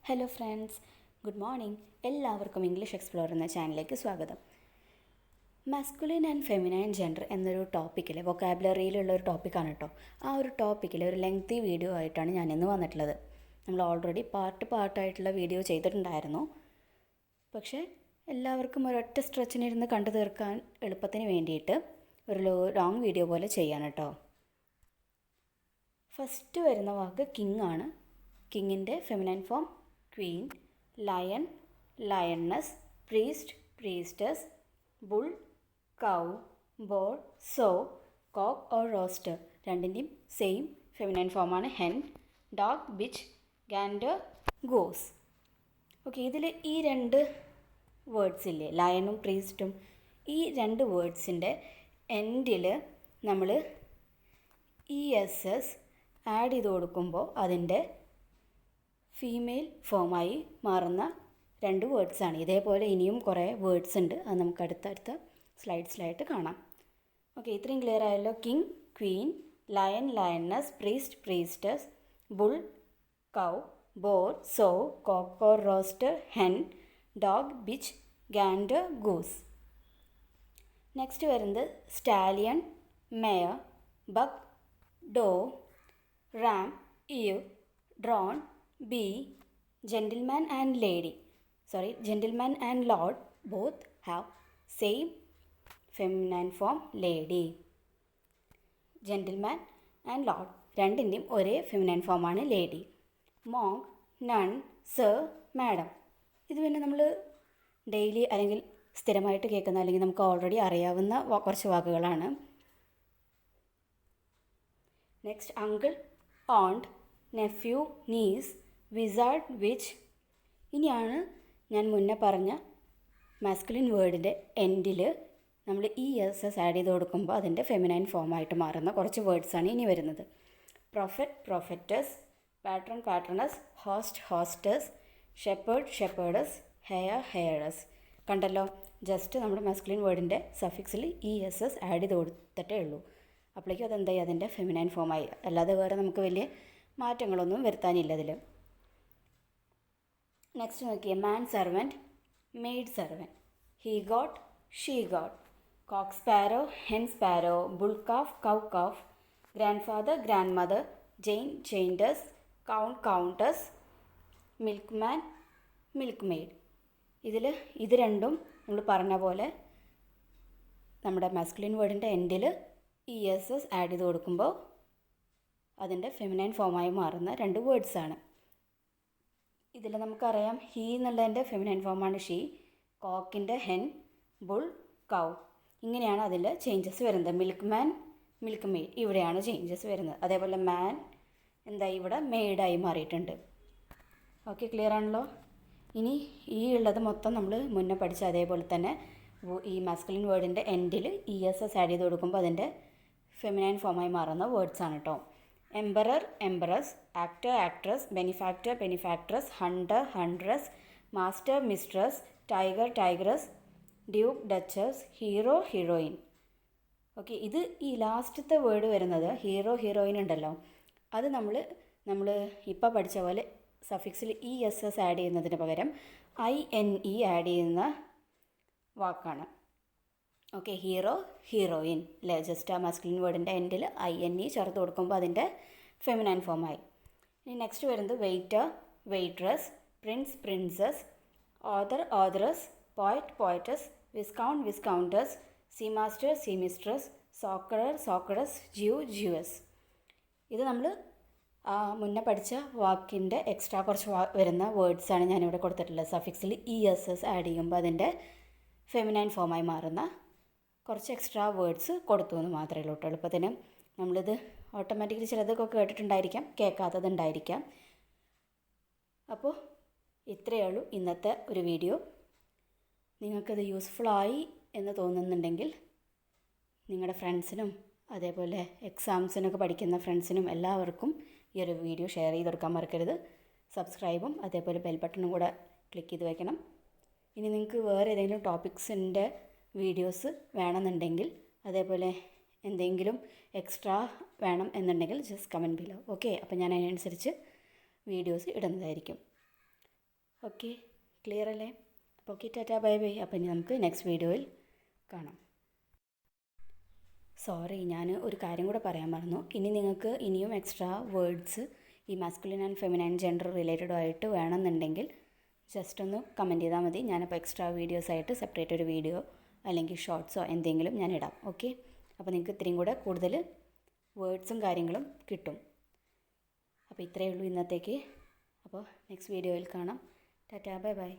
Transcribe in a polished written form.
Hello friends, good morning. എല്ലാവർക്കും English explore എന്ന ചാനലിലേക്ക് സ്വാഗതം. മാസ്കുലിൻ ആൻഡ് ഫെമിനൈൻ ജെൻഡർ എന്നൊരു ടോപ്പിക്കിൽ വൊക്കാബുലറിയിലുള്ള ഒരു ടോപ്പിക്കാണ് കേട്ടോ. ആ ഒരു ടോപ്പിക്കിൽ ഒരു ലെങ്തി വീഡിയോ ആയിട്ടാണ് ഞാൻ ഇന്ന് വന്നിട്ടുള്ളത്. നമ്മൾ ഓൾറെഡി പാർട്ടായിട്ടുള്ള വീഡിയോ ചെയ്തിട്ടുണ്ടായിരുന്നു. പക്ഷേ എല്ലാവർക്കും ഒരൊറ്റ സ്ട്രെച്ചിനിരുന്ന് കണ്ടു തീർക്കാൻ എളുപ്പത്തിന് വേണ്ടിയിട്ട് ഒരു ലോങ് വീഡിയോ പോലെ ചെയ്യാൻ കേട്ടോ. ഫസ്റ്റ് വരുന്ന വാക്ക് കിങ് ആണ്. കിങ്ങിൻ്റെ feminine form queen, lion, lioness, priest, priestess, bull, cow, boar, sow, cock or rooster. രണ്ടിൻ്റെയും സെയിം ഫെമിനൈൻ ഫോമാണ് hen, dog, bitch, gander, goose. Okay, ഇതിൽ ഈ രണ്ട് വേർഡ്സ് ഇല്ലേ, ലയണും പ്രീസ്റ്റും, ഈ രണ്ട് വേർഡ്സിൻ്റെ എൻഡിൽ നമ്മൾ ESS ആഡ് ചെയ്ത് കൊടുക്കുമ്പോൾ അതിൻ്റെ ഫീമെയിൽ ഫോമായി മാറുന്ന രണ്ട് വേർഡ്സാണ്. ഇതേപോലെ ഇനിയും കുറേ വേർഡ്സ് ഉണ്ട്, അത് നമുക്ക് അടുത്തടുത്ത സ്ലൈഡ്സിലായിട്ട് കാണാം. ഓക്കെ, ഇത്രയും ക്ലിയർ ആയല്ലോ. King, queen, lion, lioness, priest, priestess, bull, cow, boar, sow, cock or rooster, hen, dog, bitch, gander, goose. Next വരുന്നത് stallion, mare, buck, doe, ram, ewe, drone, bee, gentleman and lord both have same feminine form lady. Gentleman and lord രണ്ടിൻ്റെയും ഒരേ feminine ഫോമാണ് lady. Monk, nun, sir, madam. ഇത് പിന്നെ നമ്മൾ daily അല്ലെങ്കിൽ സ്ഥിരമായിട്ട് കേൾക്കുന്ന അല്ലെങ്കിൽ നമുക്ക് ഓൾറെഡി അറിയാവുന്ന കുറച്ച് വാക്കുകളാണ്. Next uncle, aunt, nephew, niece, wizard, witch. ഇനിയാണ് ഞാൻ മുന്നേ പറഞ്ഞ മാസ്കുലിൻ വേർഡിൻ്റെ എൻഡിൽ നമ്മൾ ESS ആഡ് ചെയ്ത് കൊടുക്കുമ്പോൾ അതിൻ്റെ ഫെമിനൈൻ ഫോമായിട്ട് മാറുന്ന കുറച്ച് വേർഡ്സാണ് ഇനി വരുന്നത്. Prophet, prophetess, patron, patroness, host, hostess, shepherd, shepherdess, heir, heiress. കണ്ടല്ലോ, ജസ്റ്റ് നമ്മുടെ മാസ്കുലിൻ വേർഡിൻ്റെ സഫിക്സിൽ ESS ആഡ് ചെയ്ത് കൊടുത്തിട്ടേ ഉള്ളൂ. അപ്പോഴേക്കും അതെന്തായി, അതിൻ്റെ ഫെമിനൈൻ ഫോമായി. അല്ലാതെ വേറെ നമുക്ക് വലിയ മാറ്റങ്ങളൊന്നും വരുത്താനില്ല അതിൽ. നെക്സ്റ്റ് നോക്കിയേ, man servant, maid servant, he goat, she goat, cock sparrow, hen sparrow, bull calf, cow calf, grandfather, grandmother, giant, giantess, count, countess, milkman, milkmaid. ഇത് രണ്ടും നമ്മൾ പറഞ്ഞ പോലെ നമ്മുടെ മാസ്കുലിൻ വേർഡിൻ്റെ എൻഡിൽ ESS ആഡ് ചെയ്ത് കൊടുക്കുമ്പോൾ അതിൻ്റെ ഫെമിനൈൻ ഫോമായി മാറുന്ന രണ്ട് വേർഡ്സാണ്. ഇതിൽ നമുക്കറിയാം, ഹീ എന്നുള്ളതിൻ്റെ ഫെമിനൈൻ ഫോമാണ് ഷീ, കോക്കിൻ്റെ ഹെൻ, ബുൾ, കൗ. ഇങ്ങനെയാണ് അതിൽ ചേഞ്ചസ് വരുന്നത്. മിൽക്ക് മാൻ, മിൽക്ക് മെയ്ഡ്, ഇവിടെയാണ് ചേഞ്ചസ് വരുന്നത്. അതേപോലെ മാൻ എന്തായി, ഇവിടെ മെയ്ഡായി മാറിയിട്ടുണ്ട്. ഓക്കെ, ക്ലിയർ ആണല്ലോ. ഇനി ഈ ഉള്ളത് മൊത്തം നമ്മൾ മുന്നേ പഠിച്ച അതേപോലെ തന്നെ ഈ മാസ്കുലിൻ വേർഡിൻ്റെ എൻഡിൽ ESS ആഡ് ചെയ്ത് കൊടുക്കുമ്പോൾ അതിൻ്റെ ഫെമിനൈൻ ഫോമായി മാറുന്ന വേർഡ്സാണ് കേട്ടോ. Emperor, empress, actor, actress, benefactor, benefactress, hunter, huntress, master, mistress, tiger, tigress, duke, duchess, hero, heroine. Okay, ഇത് ഈ ലാസ്റ്റത്തെ വേർഡ് വരുന്നത് ഹീറോ, ഹീറോയിൻ ഉണ്ടല്ലോ, അത് നമ്മൾ ഇപ്പോൾ പഠിച്ച പോലെ സഫിക്സിൽ ESS ആഡ് ചെയ്യുന്നതിന് പകരം INE ആഡ് ചെയ്യുന്ന വാക്കാണ്. ഓക്കെ, ഹീറോ, ഹീറോയിൻ അല്ലേ, ജസ്റ്റ് ആ മാസ്കുലിൻ വേർഡിൻ്റെ എൻഡിൽ INE ചേർത്ത് കൊടുക്കുമ്പോൾ അതിൻ്റെ ഫെമിനൈൻ ഫോമായി. ഇനി നെക്സ്റ്റ് വരുന്നത് waiter, waitress, prince, princess, author, authoress, poet, poetess, viscount, viscountess, sea master, sea mistress, sorcerer, sorceress, Jew, Jewess. ഇത് നമ്മൾ മുന്നേ പഠിച്ച വാക്കിൻ്റെ എക്സ്ട്രാ കുറച്ച് വരുന്ന വേർഡ്സാണ് ഞാനിവിടെ കൊടുത്തിട്ടുള്ളത്. സഫിക്സിൽ ESS ആഡ് ചെയ്യുമ്പോൾ അതിൻ്റെ ഫെമിനൈൻ ഫോമായി മാറുന്ന കുറച്ച് എക്സ്ട്രാ വേർഡ്സ് കൊടുത്തു എന്ന് മാത്രമേ ഉള്ളൂ കേട്ടോ. എളുപ്പത്തിന് നമ്മളിത് ഓട്ടോമാറ്റിക്കലി ചിലതൊക്കെ കേട്ടിട്ടുണ്ടായിരിക്കാം, കേൾക്കാത്തതുണ്ടായിരിക്കാം. അപ്പോൾ ഇത്രയേ ഉള്ളൂ ഇന്നത്തെ ഒരു വീഡിയോ. നിങ്ങൾക്കത് യൂസ്ഫുള്ളായി എന്ന് തോന്നുന്നുണ്ടെങ്കിൽ നിങ്ങളുടെ ഫ്രണ്ട്സിനും അതേപോലെ എക്സാംസിനൊക്കെ പഠിക്കുന്ന ഫ്രണ്ട്സിനും എല്ലാവർക്കും ഈ ഒരു വീഡിയോ ഷെയർ ചെയ്ത് കൊടുക്കാൻ മറക്കരുത്. സബ്സ്ക്രൈബും അതേപോലെ ബെൽ ബട്ടണും കൂടെ ക്ലിക്ക് ചെയ്ത് വയ്ക്കണം. ഇനി നിങ്ങൾക്ക് വേറെ ഏതെങ്കിലും ടോപ്പിക്സിൻ്റെ വീഡിയോസ് വേണമെന്നുണ്ടെങ്കിൽ അതേപോലെ എന്തെങ്കിലും എക്സ്ട്രാ വേണം എന്നുണ്ടെങ്കിൽ ജസ്റ്റ് കമൻറ്റ് ബിലോ. ഓക്കെ, അപ്പോൾ ഞാൻ അതിനനുസരിച്ച് വീഡിയോസ് ഇടുന്നതായിരിക്കും. ഓക്കെ, ക്ലിയർ അല്ലേ? അപ്പോൾ ഓക്കെ, ടാറ്റാ ബൈ ബൈ. അപ്പോൾ ഇനി നമുക്ക് നെക്സ്റ്റ് വീഡിയോയിൽ കാണാം. സോറി, ഞാൻ ഒരു കാര്യം കൂടെ പറയാൻ മറന്നു. ഇനി നിങ്ങൾക്ക് ഇനിയും എക്സ്ട്രാ വേർഡ്സ് ഈ masculine and feminine gender related ആയിട്ട് വേണമെന്നുണ്ടെങ്കിൽ ജസ്റ്റ് ഒന്ന് കമൻറ്റ് ചെയ്താൽ മതി. ഞാനപ്പോൾ എക്സ്ട്രാ വീഡിയോസായിട്ട് സെപ്പറേറ്റ് ഒരു വീഡിയോ അല്ലെങ്കിൽ ഷോർട്സോ എന്തെങ്കിലും ഞാൻ ഇടാം. ഓക്കെ, അപ്പോൾ നിങ്ങൾക്ക് ഇത്രയും കൂടെ കൂടുതൽ വേർഡ്സും കാര്യങ്ങളും കിട്ടും. അപ്പോൾ ഇത്രയേ ഉള്ളൂ ഇന്നത്തേക്ക്. അപ്പോൾ നെക്സ്റ്റ് വീഡിയോയിൽ കാണാം. Tata bye bye.